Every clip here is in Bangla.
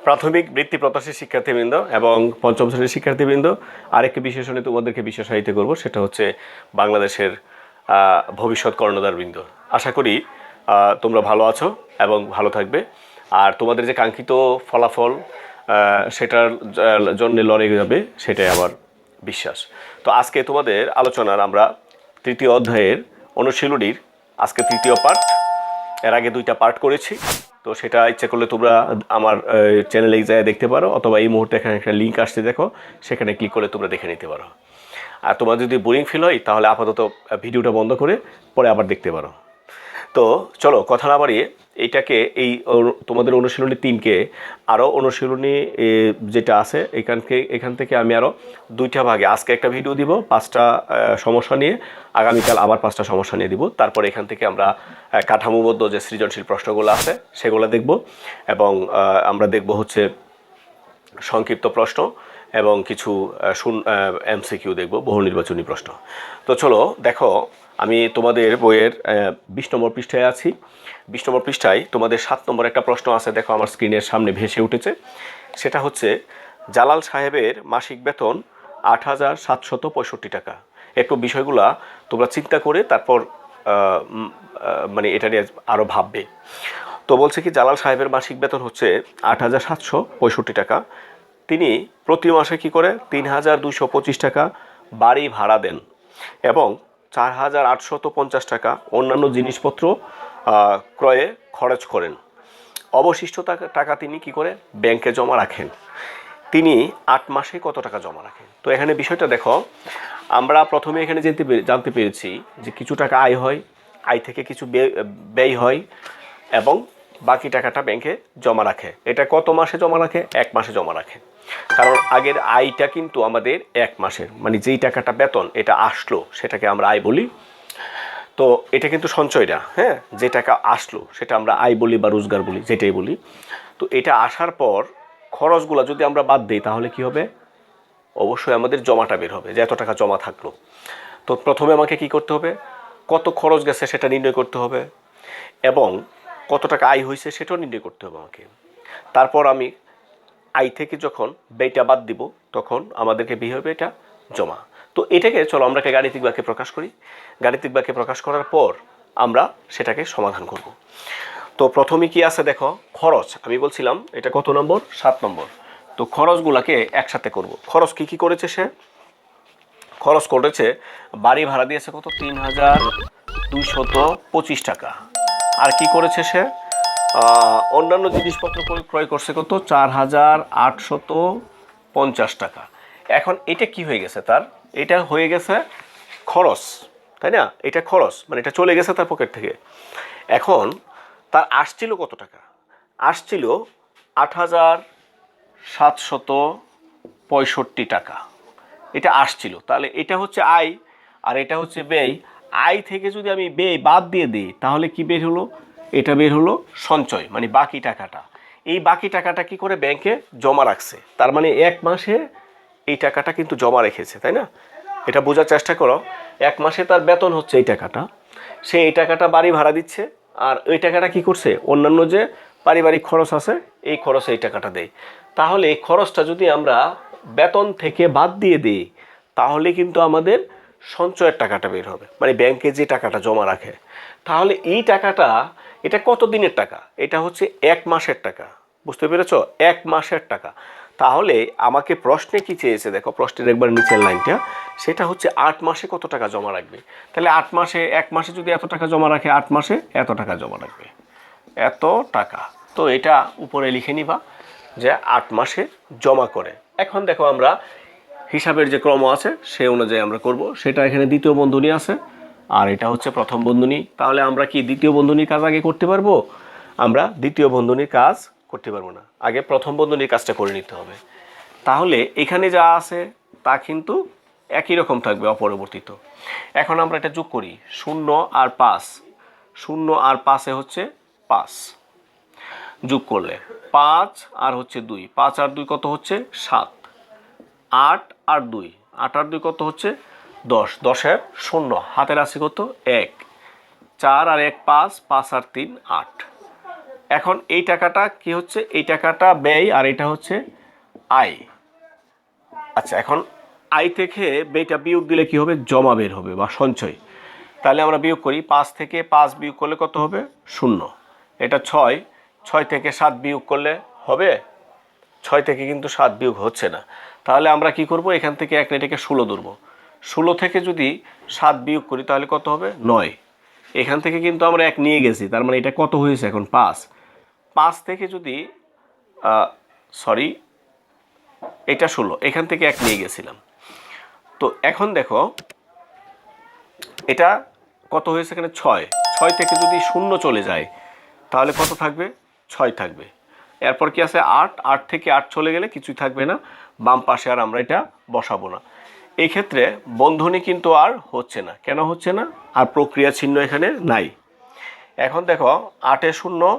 প্রাথমিক বৃত্তি প্রত্যাশী শিক্ষার্থীবৃন্দ এবং পঞ্চম শ্রেণীর শিক্ষার্থীবৃন্দ আরেকটি বিশেষণে তোমাদেরকে বিশেষায়িত করব, সেটা হচ্ছে বাংলাদেশের ভবিষ্যৎ কর্ণধারবৃন্দ। আশা করি তোমরা ভালো আছো এবং ভালো থাকবে। আর তোমাদের যে কাঙ্ক্ষিত ফলাফল সেটার জন্য লড়ে যাবে, সেটাই আমার বিশ্বাস। তো আজকে তোমাদের আলোচনার আমরা তৃতীয় অধ্যায়ের অনুশীলনীর আজকে তৃতীয় পার্ট। এর আগে 2টা পার্ট করেছি, তো সেটা ইচ্ছা করলে তোমরা আমার চ্যানেলে যায় দেখতে পারো, অথবা এই মুহূর্তে এখানে একটা লিঙ্ক আসতে দেখো, সেখানে ক্লিক করে তোমরা দেখে নিতে পারো। আর তোমার যদি বোরিং ফিল হয় তাহলে আপাতত ভিডিওটা বন্ধ করে পরে আবার দেখতে পারো। তো চলো কথা না বাড়িয়ে এই তোমাদের অনুশীলনী 3কে আরও অনুশীলনী যেটা আছে এখান থেকে আমি আরও 2টা ভাগে আজকে একটা ভিডিও দিব 5টা সমস্যা নিয়ে, আগামীকাল আবার 5টা সমস্যা নিয়ে দিব। তারপর এখান থেকে আমরা কাঠামোবদ্ধ যে সৃজনশীল প্রশ্নগুলো আছে সেগুলো দেখব, এবং আমরা দেখব হচ্ছে সংক্ষিপ্ত প্রশ্ন এবং কিছু এমসিকিউ দেখব, বহু নির্বাচনী প্রশ্ন। তো চলো দেখো, আমি তোমাদের বইয়ের 20 নম্বর পৃষ্ঠায় আছি। 20 নম্বর পৃষ্ঠায় তোমাদের 7 নম্বর একটা প্রশ্ন আছে, দেখো আমার স্ক্রিনের সামনে ভেসে উঠেছে। সেটা হচ্ছে জালাল সাহেবের মাসিক বেতন 8,765 টাকা। একটু বিষয়গুলা তোমরা চিন্তা করে তারপর মানে এটা নিয়ে আরও ভাববে। তো বলছে কি, জালাল সাহেবের মাসিক বেতন হচ্ছে 8,765 টাকা। তিনি প্রতি মাসে কি করে 3,225 টাকা বাড়ি ভাড়া দেন এবং 4,850 টাকা অন্যান্য জিনিসপত্র ক্রয়ে খরচ করেন। অবশিষ্ট টাকা তিনি কি করে ব্যাংকে জমা রাখেন। তিনি 8 মাসে কত টাকা জমা রাখেন? তো এখানে বিষয়টা দেখো, আমরা প্রথমে এখানে জানতে পেরেছি যে কিছু টাকা আয় হয়, আয় থেকে কিছু ব্যয় হয় এবং বাকি টাকাটা ব্যাংকে জমা রাখে। এটা কত মাসে জমা রাখে? 1 মাসে জমা রাখে। কারণ আগের আয়টা কিন্তু আমাদের 1 মাসের, মানে যেই টাকাটা বেতন এটা আসলো সেটাকে আমরা আয় বলি। তো এটা কিন্তু সঞ্চয় না, হ্যাঁ, যে টাকা আসলো সেটা আমরা আয় বলি বা রোজগার বলি, যেটাই বলি। তো এটা আসার পর খরচগুলো যদি আমরা বাদ দিই তাহলে কি হবে? অবশ্যই আমাদের জমাটা বের হবে, যে এত টাকা জমা থাকলো। তো প্রথমে আমাকে কি করতে হবে? কত খরচ গেছে সেটা নির্ণয় করতে হবে, এবং কত টাকা আয় হয়েছে সেটাও নির্ণয় করতে হবে আমাকে। তারপর আমি আয় থেকে যখন ব্যয়টা বাদ দিব তখন আমাদেরকে বের হবে এটা জমা। তো এটাকে চলো আমরা একটা গাণিতিক বাক্যে প্রকাশ করি। গাণিতিক বাক্যে প্রকাশ করার পর আমরা সেটাকে সমাধান করব। তো প্রথমে কি আছে দেখো, খরচ। আমি বলছিলাম এটা কত নম্বর? 7 নম্বর। তো খরচগুলোকে একসাথে করব। খরচ কি করেছে সে? খরচ করেছে, বাড়ি ভাড়া দিয়েছে কত? 3,225 টাকা। আর কি করেছে সে? অন্যান্য জিনিসপত্র ক্রয় করছে কত? 4,850 টাকা। এখন এটা কি হয়ে গেছে তার? এটা হয়ে গেছে খরচ, তাই না? এটা খরচ, মানে এটা চলে গেছে তার পকেট থেকে। এখন তার আসছিল কত টাকা? আসছিল 8,765 টাকা। এটা আসছিল। তাহলে এটা হচ্ছে আয় আর এটা হচ্ছে ব্যয়। আয় থেকে যদি আমি ব্যয় বাদ দিয়ে দিই তাহলে কি বের হলো? এটা বের হলো সঞ্চয়, মানে বাকি টাকাটা। এই বাকি টাকাটা কি করে ব্যাংকে জমা রাখছে, তার মানে 1 মাসে এই টাকাটা কিন্তু জমা রেখেছে, তাই না? এটা বোঝার চেষ্টা করো। 1 মাসে তার বেতন হচ্ছে এই টাকাটা, সে এই টাকাটা বাড়ি ভাড়া দিচ্ছে, আর ওই টাকাটা কি করছে? অন্যান্য যে পারিবারিক খরচ আছে এই খরচে এই টাকাটা দেয়। তাহলে এই খরচটা যদি আমরা বেতন থেকে বাদ দিয়ে দিই তাহলে কিন্তু আমাদের সঞ্চয়ের টাকাটা বের হবে, মানে ব্যাংকে যে টাকাটা জমা রাখে। তাহলে এই টাকাটা, এটা কত দিনের টাকা? এটা হচ্ছে 1 মাসের টাকা। বুঝতে পেরেছো? 1 মাসের টাকা। তাহলে আমাকে প্রশ্নে কি চেয়েছে দেখো, প্রশ্নের একবার নিচের লাইনটা, সেটা হচ্ছে 8 মাসে কত টাকা জমা রাখবে। তাহলে 8 মাসে, 1 মাসে যদি এত টাকা জমা রাখে, 8 মাসে এত টাকা জমা রাখবে, এত টাকা। তো এটা উপরে লিখে নিবা যে 8 মাসে জমা করে। এখন দেখো আমরা হিসাবের যে ক্রম আছে সেই অনুযায়ী আমরা করব। সেটা এখানে দ্বিতীয় বন্ধনী আছে আর এটা হচ্ছে প্রথম বন্ধনী। তাহলে আমরা কি দ্বিতীয় বন্ধনীর কাজ আগে করতে পারবো? আমরা দ্বিতীয় বন্ধনীর কাজ করতে পারবো না, আগে প্রথম বন্ধনীর কাজটা করে নিতে হবে। তাহলে এখানে যা আছে তা কিন্তু একই রকম থাকবে অপরিবর্তিত। এখন আমরা এটা যোগ করি, 0 আর 5, 0 আর 5 হচ্ছে 5। যোগ করলে 5 আর হচ্ছে 2, 5 আর 2 কত হচ্ছে? 7। 8 আর 2, 8 আর 2 কত হচ্ছে? 10, 10-এর 0, হাতের আছে কত? 1। 4 আর 1 5, 5 আর 3 8। এখন এই টাকাটা কি হচ্ছে, এই টাকাটা ব্যয় আর এটা হচ্ছে আয়। আচ্ছা, এখন আয় থেকে ব্যয়টা বিয়োগ দিলে কি হবে, জমা বের হবে বা সঞ্চয়। তাহলে আমরা বিয়োগ করি, 5 থেকে 5 বিয়োগ করলে কত হবে, 0। এটা 6, 6 থেকে 7 বিয়োগ করলে হবে, 6 থেকে কিন্তু 7 বিয়োগ হচ্ছে না। তাহলে আমরা কি করব, এখান থেকে এক এটাকে 16 ধরবো। 16 থেকে যদি 7 বিয়োগ করি তাহলে কত হবে, 9। এখান থেকে কিন্তু আমরা 1 নিয়ে গেছি, তার মানে এটা কত হয়েছে এখন 5। 5 থেকে যদি সরি এটা 16, এখান থেকে 1 নিয়ে গেছিলাম। তো এখন দেখো এটা কত হয়েছে, এখানে 6। 6 থেকে যদি 0 চলে যায় তাহলে কত থাকবে, 6 থাকবে। এরপর কি আছে 8, 8 থেকে 8 চলে গেলে কিছুই থাকবে না, বাম পাশে আর আমরা এটা বসাবো না। এই ক্ষেত্রে বন্ধনী কিন্তু আর হচ্ছে না। কেন হচ্ছে না, আর প্রক্রিয়া চিহ্ন এখানে নাই। এখন দেখো 8 এ 0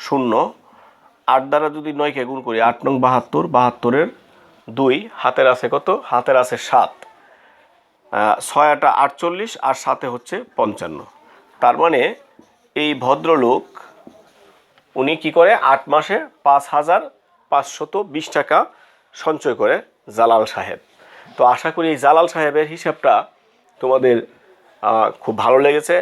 0, 8 দ্বারা যদি 9কে গুণ করি, 8 নং 72, 72-এর 2, হাতের আছে কত, হাতের আছে 7, 6 8 48 আর 7 হচ্ছে 55। তার মানে এই ভদ্রলোক উনি কি করে, 8 মাসে 5,520 টাকা সঞ্চয় করে, জালাল সাহেব। তো আশা করি এই জালাল সাহেবের হিসাবটা তোমাদের খুব ভালো লেগেছে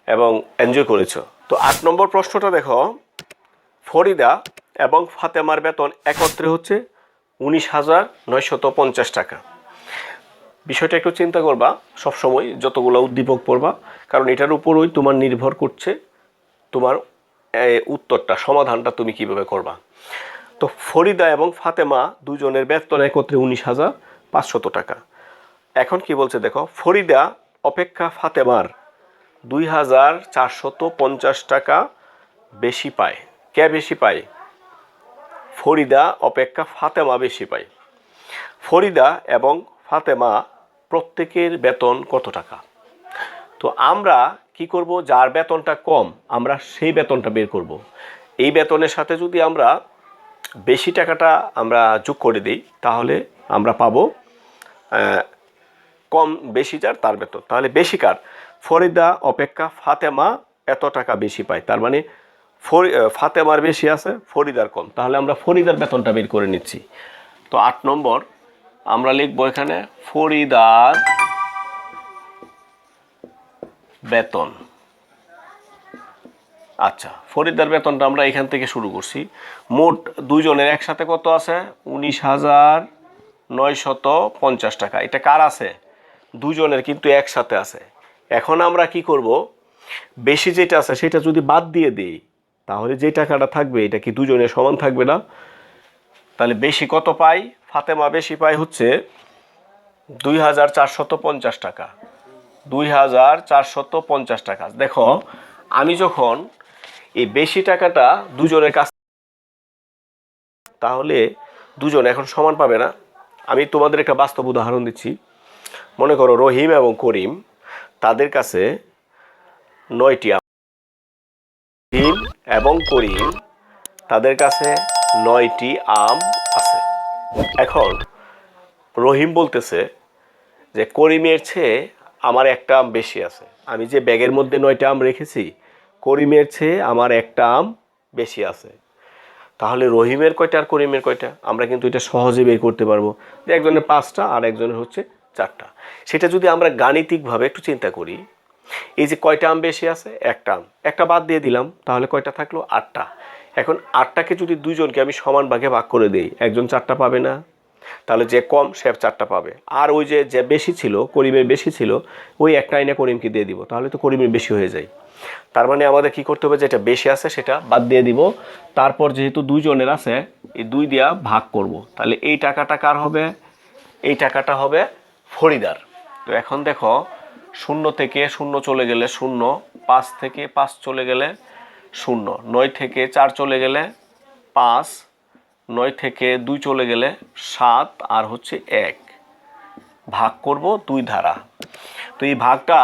এবং এনজয় করেছো। তো 8 নম্বর প্রশ্নটা দেখো, ফরিদা এবং ফাতেমার বেতন একত্রে হচ্ছে 19,950 টাকা। বিষয়টা একটু চিন্তা করবা সবসময় যতগুলো উদ্দীপক পড়বা, কারণ এটার উপরই তোমার নির্ভর করছে তোমার উত্তরটা, সমাধানটা তুমি কিভাবে করবা। তো ফরিদা এবং ফাতেমা দুজনের বেতন একত্রে 19,500 টাকা। এখন কি বলছে দেখো, ফরিদা অপেক্ষা ফাতেমার 2,450 টাকা বেশি পায়। কে বেশি পায়, ফরিদা অপেক্ষা ফাতেমা বেশি পায়। ফরিদা এবং ফাতেমা প্রত্যেকের বেতন কত টাকা। তো আমরা কি করব, যার বেতনটা কম আমরা সেই বেতনটা বের করব। এই বেতনের সাথে যদি আমরা বেশি টাকাটা আমরা যোগ করে দিই তাহলে আমরা পাবো কম, বেশি যার তার বেতন, তাহলে বেশি কার, ফরিদা অপেক্ষা ফাতেমা এত টাকা বেশি পায়। তার মানে ফাতেমার বেশি আছে, ফরিদার কম, তাহলে আমরা ফরিদার বেতনটা বের করে নিচ্ছি। তো 8 নম্বর আমরা লিখবো এখানে ফরিদার বেতন। আচ্ছা, ফরিদার বেতনটা আমরা এখান থেকে শুরু করছি। মোট দুজনের একসাথে কত আছে, 19,950 টাকা। এটা কার আছে, দুজনের কিন্তু একসাথে আছে। এখন আমরা কি করব, বেশি যেটা আছে সেটা যদি বাদ দিয়ে দিই তাহলে যে টাকাটা থাকবে এটা কি দুজনের সমান থাকবে না। তাহলে বেশি কত পাই, ফাতেমা বেশি পাই হচ্ছে 2,450 টাকা। 2,450 টাকা। দেখো আমি যখন এই বেশি টাকাটা দুজনের কাছ, তাহলে দুজন এখন সমান পাবে না। আমি তোমাদের একটা বাস্তব উদাহরণ দিচ্ছি। মনে করো রহিম এবং করিম, তাদের কাছে 9টি আম। রহিম এবং করিম তাদের কাছে 9টি আম আছে। এখন রহিম বলতেছে যে করিমের চেয়ে আমার একটা আম বেশি আছে। আমি যে ব্যাগের মধ্যে 9টা আম রেখেছি, করিমের চেয়ে আমার একটা আম বেশি আছে। তাহলে রহিমের কয়টা আর করিমের কয়টা, আমরা কিন্তু এটা সহজে বের করতে পারবো যে একজনের 5টা আর একজনের হচ্ছে 4টা। সেটা যদি আমরা গাণিতিকভাবে একটু চিন্তা করি, এই যে কয়টা আম বেশি আছে, একটা আম, একটা বাদ দিয়ে দিলাম, তাহলে কয়টা থাকলো, 8টা। এখন 8টাকে যদি দুজনকে আমি সমান ভাগে ভাগ করে দিই, একজন 4টা পাবে না, তাহলে যে কম সে 4টা পাবে। আর ওই যে যে বেশি ছিল, করিমের বেশি ছিল, ওই একটা আইনা করিমকে দিয়ে দিব, তাহলে তো করিমের বেশি হয়ে যায়। তার মানে আমাদের কি করতে হবে, যেটা বেশি আছে সেটা বাদ দিয়ে দিব, তারপর যেহেতু দুইজনের আছে এই 2 দিয়া ভাগ করব। তাহলে এই টাকাটা কার হবে, এই টাকাটা হবে ফরিদার। তো এখন দেখো 0 থেকে 0 চলে গেলে 0, 5 থেকে 5 চলে গেলে 0, 9 থেকে 4 চলে গেলে 5, 9 থেকে 2 চলে গেলে 7 আর হচ্ছে 1, ভাগ করব 2 ধারা। তো এই ভাগটা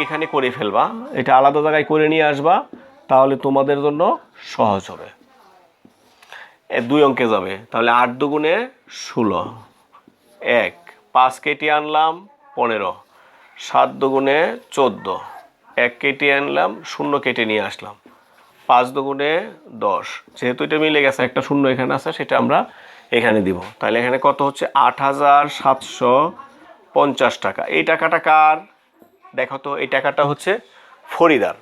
এখানে করে ফেলবা, এটা আলাদা জায়গায় করে নিয়ে আসবা, তাহলে তোমাদের জন্য সহজ হবে। 2 অঙ্কে যাবে, তাহলে 8 দুগুণে 16, 1, 5 কেটে আনলাম 15, 7 দুগুণে 14, 1 কেটে আনলাম, 0 কেটে নিয়ে আসলাম, 5 দুগুণে 10, যেহেতু এটা মিলে গেছে একটা শূন্য এখানে আছে সেটা আমরা এখানে দিব। তাহলে এখানে কত হচ্ছে 8,750 টাকা। এই টাকাটা কার দেখো তো, এই টাকাটা হচ্ছে ফরিদার।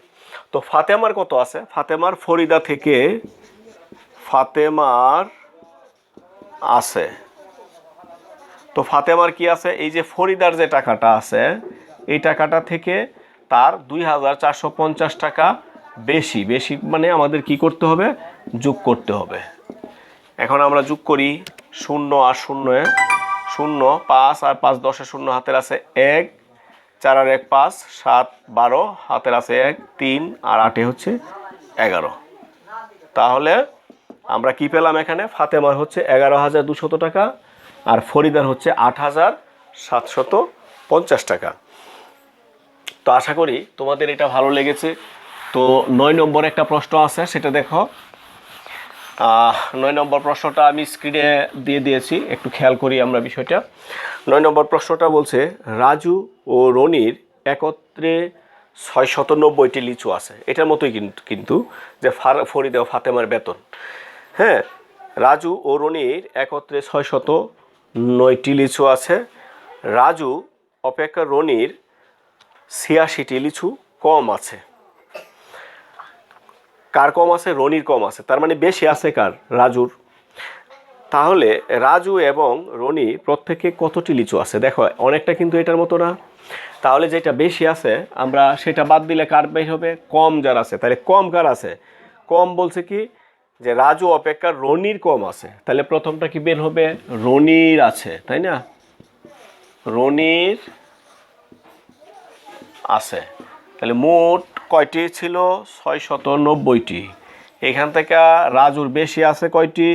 তো ফাতেমার কত আছে? ফাতেমার ফরিদা থেকে ফাতেমার আছে, তো ফাতেমার কি আছে? এই যে ফরিদার যে টাকাটা আছে এই টাকাটা থেকে তার 2,450 টাকা বেশি। বেশি মানে আমাদের কি করতে হবে? যোগ করতে হবে। এখন আমরা যোগ করি, 0 আর 0 0, 5 আর 5 10 শূন্য হাতের আছে 1, 4 আর 1 5, 7 12 হাতের আছে 1, 3 আর 8 হচ্ছে 11। তাহলে আমরা কি পেলাম এখানে? ফাতেমার হচ্ছে 11,200 টাকা আর ফরিদার হচ্ছে 8,750 টাকা। তো আশা করি তোমাদের এটা ভালো লেগেছে। তো 9 নম্বর একটা প্রশ্ন আছে, সেটা দেখো। 9 নম্বর প্রশ্নটা আমি স্ক্রিনে দিয়ে দিয়েছি, একটু খেয়াল করি আমরা বিষয়টা। 9 নম্বর প্রশ্নটা বলছে, রাজু ও রনির একত্রে 690টি লিচু আছে। এটার মতোই কিন্তু যে ফরিদা ও ফাতেমার বেতন। হ্যাঁ, রাজু ও রনির একত্রে 609টি লিচু আছে। রাজু অপেক্ষা রনির 86টি লিচু কম আছে। কার কম আছে? রনির কম আছে, তার মানে বেশি আছে কার? রাজুর। তাহলে রাজু এবং রনি প্রত্যেকে কতটি লিচু আছে? দেখো অনেকটা কিন্তু এটার মতো না। তাহলে যেটা বেশি আছে আমরা সেটা বাদ দিলে কার বের হবে? কম যার আছে। তাহলে কম কার আছে? কম বলছে কি যে রাজু অপেক্ষা রনির কম আছে। তাহলে প্রথমটা কি বের হবে? রনির আছে, তাই না? রনির আছে। তাহলে মোট কয়টি ছিল? 690টি। এখান থেকে রাজুর বেশি আছে কয়টি?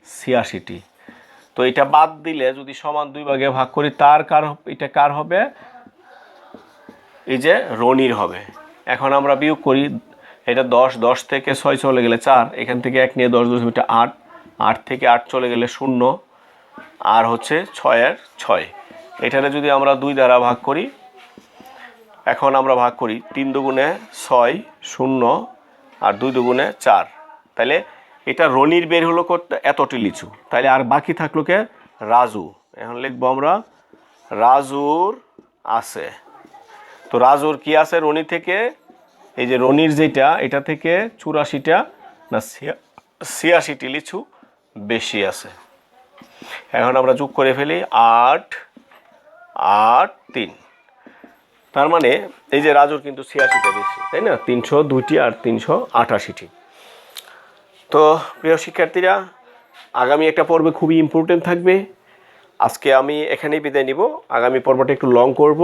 86টি। তো এটা বাদ দিলে যদি সমান 2 ভাগে ভাগ করি, এটা কার হবে? এই যে রনির হবে। এখন আমরা বিয়োগ করি, এটা 10, 10 থেকে 6 চলে গেলে 4, এখান থেকে 1 নিয়ে 10 10 এটা 8, 8 থেকে 8 চলে গেলে 0 আর হচ্ছে 6 এর 6। এটারে যদি আমরা 2 দ্বারা ভাগ করি, এখন আমরা ভাগ করি 3 দুগুণে 6 0 আর 2 দুগুণে 4। তাহলে এটা রনির বের হলো করতে এতটি লিচু। তাহলে আর বাকি থাকলো কে? রাজু। এখন লিখবো আমরা রাজুর আছে। তো রাজুর কি আছে? রনি থেকে, এই যে রনির যেটা এটা থেকে 84টা না 86টি লিচু বেশি আছে। এখন আমরা যোগ করে ফেলি 8 8 3। তার মানে এই যে রাজুর কিন্তু 86টা বেশি, তাই না? 302টি আর 388টি। তো প্রিয় শিক্ষার্থীরা, আগামী একটা পর্বে খুবই ইম্পর্টেন্ট থাকবে। আজকে আমি এখানেই বিদায় নিব। আগামী পর্বটা একটু লং করব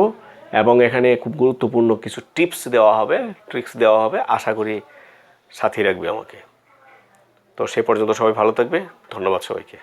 এবং এখানে খুব গুরুত্বপূর্ণ কিছু ট্রিক্স দেওয়া হবে। আশা করি সাথী রাখবে আমাকে। তো সে পর্যন্ত সবাই ভালো থাকবে। ধন্যবাদ সবাইকে।